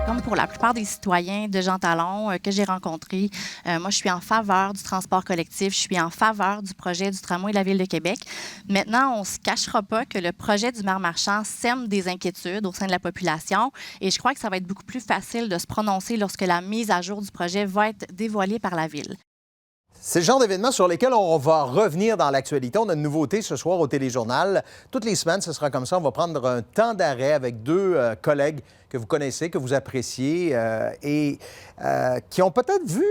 Comme pour la plupart des citoyens de Jean Talon que j'ai rencontrés, moi, je suis en faveur du transport collectif, je suis en faveur du projet du tramway de la Ville de Québec. Maintenant, on ne se cachera pas que le projet du maire Marchand sème des inquiétudes au sein de la population et je crois que ça va être beaucoup plus facile de se prononcer lorsque la mise à jour du projet va être dévoilée par la Ville. C'est le genre d'événement sur lesquels on va revenir dans l'actualité. On a une nouveauté ce soir au Téléjournal. Toutes les semaines, ce sera comme ça. On va prendre un temps d'arrêt avec deux collègues que vous connaissez, que vous appréciez et qui ont peut-être vu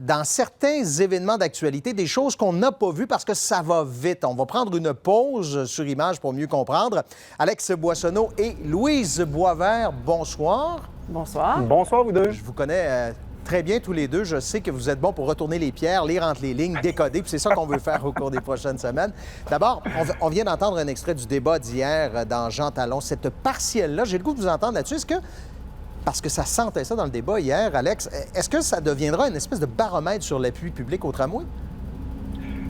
dans certains événements d'actualité des choses qu'on n'a pas vues parce que ça va vite. On va prendre une pause sur image pour mieux comprendre. Alex Boissonneau et Louise Boisvert, bonsoir. Bonsoir. Bonsoir, vous deux. Je vous connais très bien tous les deux. Je sais que vous êtes bons pour retourner les pierres, lire entre les lignes, décoder, puis c'est ça qu'on veut faire au cours des prochaines semaines. D'abord, on vient d'entendre un extrait du débat d'hier dans Jean Talon. Cette partielle-là, j'ai le goût de vous entendre là-dessus. Est-ce que, parce que ça sentait ça dans le débat hier, Alex, est-ce que ça deviendra une espèce de baromètre sur l'appui public au tramway?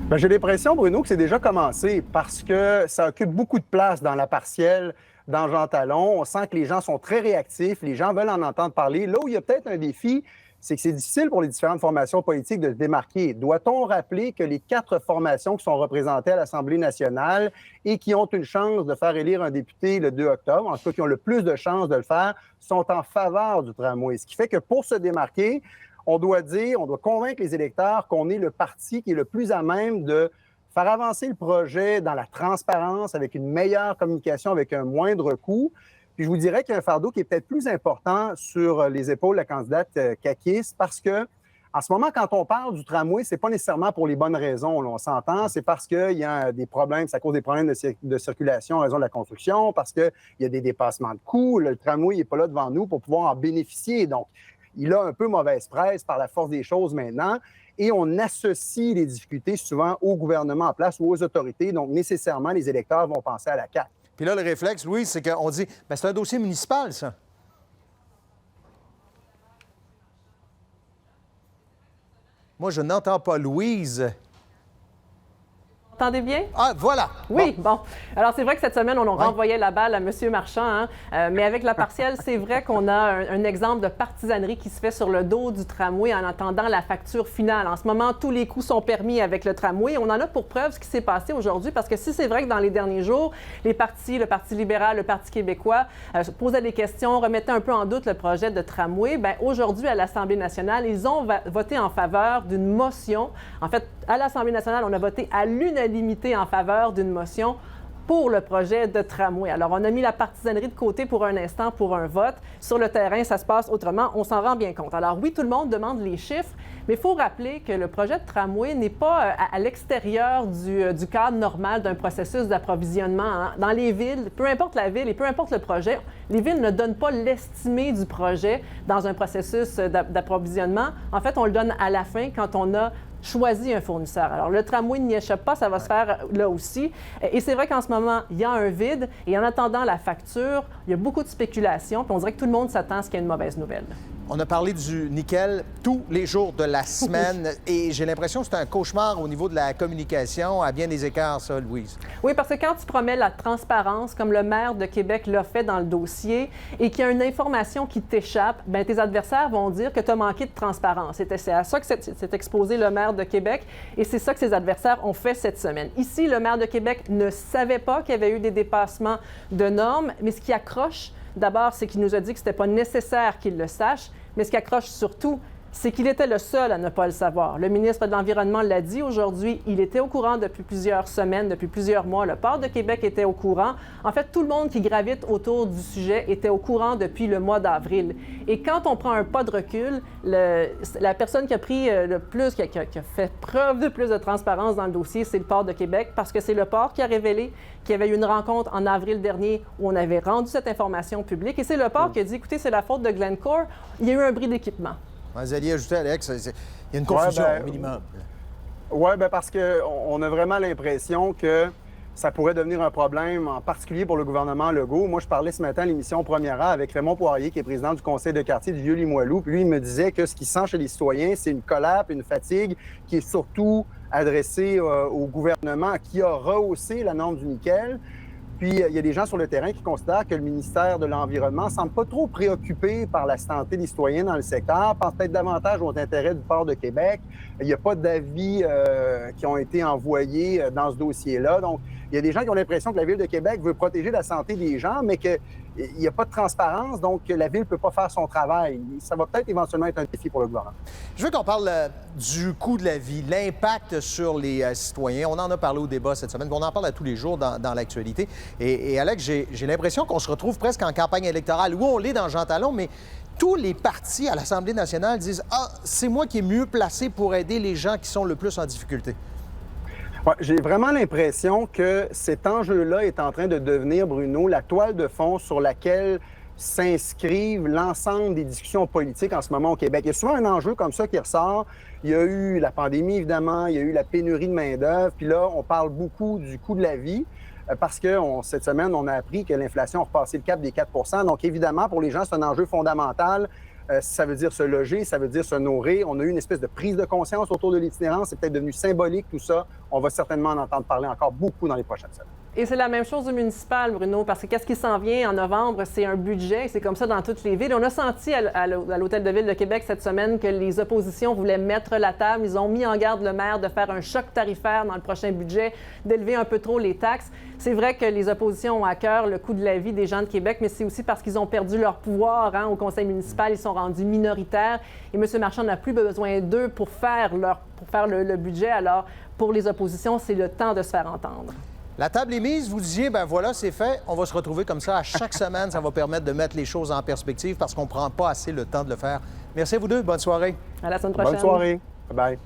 Bien, j'ai l'impression, Bruno, que c'est déjà commencé parce que ça occupe beaucoup de place dans la partielle, dans Jean Talon. On sent que les gens sont très réactifs, les gens veulent en entendre parler. Là où il y a peut-être un défi, c'est que c'est difficile pour les différentes formations politiques de se démarquer. Doit-on rappeler que les 4 formations qui sont représentées à l'Assemblée nationale et qui ont une chance de faire élire un député le 2 octobre, en tout cas qui ont le plus de chances de le faire, sont en faveur du tramway? Ce qui fait que pour se démarquer, on doit convaincre les électeurs qu'on est le parti qui est le plus à même de faire avancer le projet dans la transparence, avec une meilleure communication, avec un moindre coût. Puis je vous dirais qu'il y a un fardeau qui est peut-être plus important sur les épaules de la candidate caquiste parce que, en ce moment, quand on parle du tramway, c'est pas nécessairement pour les bonnes raisons. Là, on s'entend, c'est parce qu'il y a des problèmes, ça cause des problèmes de circulation en raison de la construction, parce qu'il y a des dépassements de coûts. Le tramway n'est pas là devant nous pour pouvoir en bénéficier. Donc, il a un peu mauvaise presse par la force des choses maintenant. Et on associe les difficultés souvent au gouvernement en place ou aux autorités. Donc, nécessairement, les électeurs vont penser à la CAQ. Puis là, le réflexe, Louise, c'est qu'on dit, bien, c'est un dossier municipal, ça. Moi, je n'entends pas Louise. Vous entendez bien? Ah, voilà! Oui, bon. Alors, c'est vrai que cette semaine, on renvoyait la balle à M. Marchand, hein? Mais avec la partielle, c'est vrai qu'on a un exemple de partisanerie qui se fait sur le dos du tramway en attendant la facture finale. En ce moment, tous les coups sont permis avec le tramway. On en a pour preuve ce qui s'est passé aujourd'hui, parce que si c'est vrai que dans les derniers jours, les partis, le Parti libéral, le Parti québécois, posaient des questions, remettaient un peu en doute le projet de tramway, bien, aujourd'hui, à l'Assemblée nationale, ils ont voté en faveur d'une motion. En fait, à l'Assemblée nationale, on a voté à l'unanimité en faveur d'une motion pour le projet de tramway. Alors, on a mis la partisanerie de côté pour un instant pour un vote. Sur le terrain, ça se passe autrement. On s'en rend bien compte. Alors oui, tout le monde demande les chiffres, mais il faut rappeler que le projet de tramway n'est pas à l'extérieur du cadre normal d'un processus d'approvisionnement. Hein. Dans les villes, peu importe la ville et peu importe le projet, les villes ne donnent pas l'estimé du projet dans un processus d'approvisionnement. En fait, on le donne à la fin quand on a choisi un fournisseur. Alors, le tramway n'y échappe pas, ça va se faire là aussi. Et c'est vrai qu'en ce moment, il y a un vide. Et en attendant la facture, il y a beaucoup de spéculation. Puis on dirait que tout le monde s'attend à ce qu'il y ait une mauvaise nouvelle. On a parlé du nickel tous les jours de la semaine et j'ai l'impression que c'est un cauchemar au niveau de la communication à bien des écarts, ça, Louise. Oui, parce que quand tu promets la transparence, comme le maire de Québec l'a fait dans le dossier, et qu'il y a une information qui t'échappe, bien, tes adversaires vont dire que tu as manqué de transparence. C'est à ça que s'est exposé le maire de Québec et c'est ça que ses adversaires ont fait cette semaine. Ici, le maire de Québec ne savait pas qu'il y avait eu des dépassements de normes, mais ce qui accroche, d'abord, c'est qu'il nous a dit que ce n'était pas nécessaire qu'il le sache, mais ce qui accroche surtout, c'est qu'il était le seul à ne pas le savoir. Le ministre de l'Environnement l'a dit aujourd'hui, il était au courant depuis plusieurs semaines, depuis plusieurs mois. Le port de Québec était au courant. En fait, tout le monde qui gravite autour du sujet était au courant depuis le mois d'avril. Et quand on prend un pas de recul, la personne qui a pris le plus, qui a fait preuve de plus de transparence dans le dossier, c'est le port de Québec, parce que c'est le port qui a révélé qu'il y avait eu une rencontre en avril dernier où on avait rendu cette information publique. Et c'est le port qui a dit, écoutez, c'est la faute de Glencore, il y a eu un bris d'équipement. Vous alliez ajouter, Alex, il y a une confusion au minimum. Oui, bien parce qu'on a vraiment l'impression que ça pourrait devenir un problème, en particulier pour le gouvernement Legault. Moi, je parlais ce matin à l'émission Première Heure avec Raymond Poirier, qui est président du conseil de quartier du Vieux-Limoilou. Puis lui, il me disait que ce qu'il sent chez les citoyens, c'est une colère et une fatigue qui est surtout adressée au gouvernement qui a rehaussé la norme du nickel. Puis, il y a des gens sur le terrain qui considèrent que le ministère de l'Environnement ne semble pas trop préoccupé par la santé des citoyens dans le secteur, pense peut-être davantage aux intérêts du port de Québec. Il n'y a pas d'avis qui ont été envoyés dans ce dossier-là. Donc, il y a des gens qui ont l'impression que la Ville de Québec veut protéger la santé des gens, mais qu'il n'y a pas de transparence, donc la Ville ne peut pas faire son travail. Ça va peut-être éventuellement être un défi pour le gouvernement. Je veux qu'on parle du coût de la vie, l'impact sur les citoyens. On en a parlé au débat cette semaine, on en parle à tous les jours dans l'actualité. Et Alex, j'ai l'impression qu'on se retrouve presque en campagne électorale, où on l'est dans Jean Talon, mais tous les partis à l'Assemblée nationale disent « Ah, c'est moi qui est mieux placé pour aider les gens qui sont le plus en difficulté ». Ouais, j'ai vraiment l'impression que cet enjeu-là est en train de devenir, Bruno, la toile de fond sur laquelle s'inscrivent l'ensemble des discussions politiques en ce moment au Québec. Il y a souvent un enjeu comme ça qui ressort. Il y a eu la pandémie, évidemment, il y a eu la pénurie de main-d'œuvre, puis là, on parle beaucoup du coût de la vie. Parce que cette semaine, on a appris que l'inflation a repassé le cap des 4 Donc, évidemment, pour les gens, c'est un enjeu fondamental. Ça veut dire se loger, ça veut dire se nourrir. On a eu une espèce de prise de conscience autour de l'itinérance. C'est peut-être devenu symbolique, tout ça. On va certainement en entendre parler encore beaucoup dans les prochaines semaines. Et c'est la même chose au municipal, Bruno, parce que qu'est-ce qui s'en vient en novembre? C'est un budget, c'est comme ça dans toutes les villes. On a senti à l'Hôtel de Ville de Québec cette semaine que les oppositions voulaient mettre la table. Ils ont mis en garde le maire de faire un choc tarifaire dans le prochain budget, d'élever un peu trop les taxes. C'est vrai que les oppositions ont à cœur le coût de la vie des gens de Québec, mais c'est aussi parce qu'ils ont perdu leur pouvoir au conseil municipal. Ils sont rendus minoritaires et M. Marchand n'a plus besoin d'eux pour faire le budget. Alors, pour les oppositions, c'est le temps de se faire entendre. La table est mise, vous disiez, ben voilà, c'est fait. On va se retrouver comme ça à chaque semaine. Ça va permettre de mettre les choses en perspective parce qu'on ne prend pas assez le temps de le faire. Merci à vous deux. Bonne soirée. À la semaine prochaine. Bonne soirée. Bye-bye.